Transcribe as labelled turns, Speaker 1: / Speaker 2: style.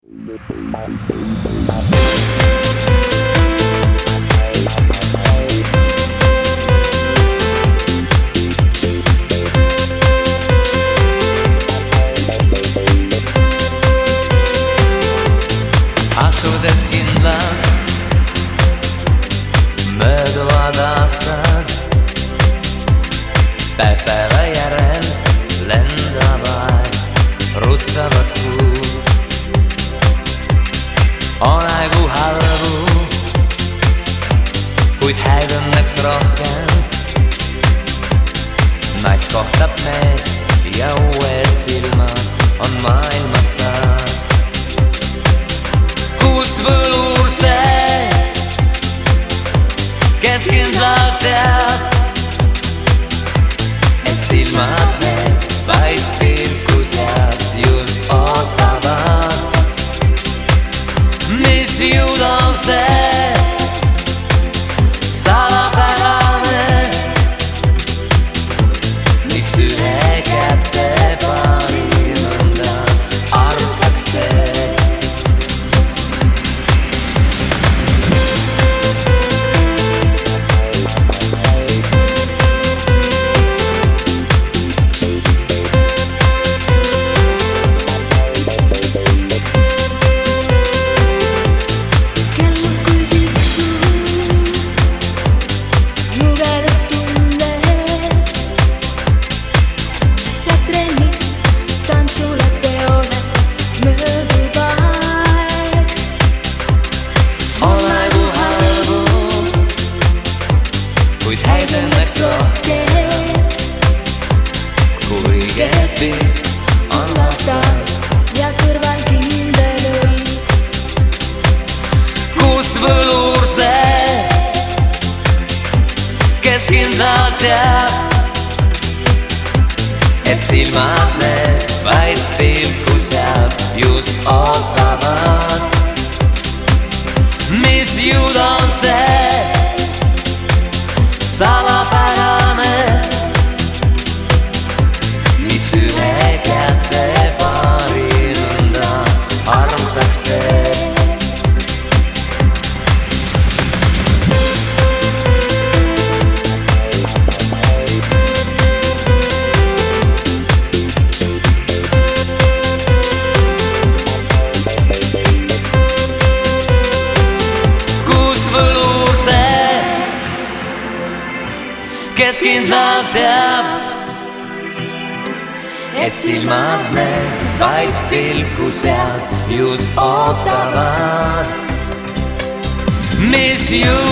Speaker 1: Asudes kindlalt mööduvad aastad, päev päeva järel lendab aeg, ruttavad kuud. On aegu halbu, kuid häid õnneks rohkem. Naist kohtab mees ja uued silmad on maailmas taas. Kus võlur see, kes kindlalt teab, et silmad need vaid pilku sealt just ootavad. Mis jõud on see salapärane, mis ühe kätte paari mõnda armsaks teeb. On vastas ja kõrval kindel õig. Kus võlur see, kes kindlalt teab, et silmad need vaid pilku sealt just ootavad. Mis jõud on see salapärane, mis ühe kätte paari mõnda armsaks teeb. Kus võlur see, kes kindlalt teab, et silmad need vaid pilku sealt just ootavad. Mis jõud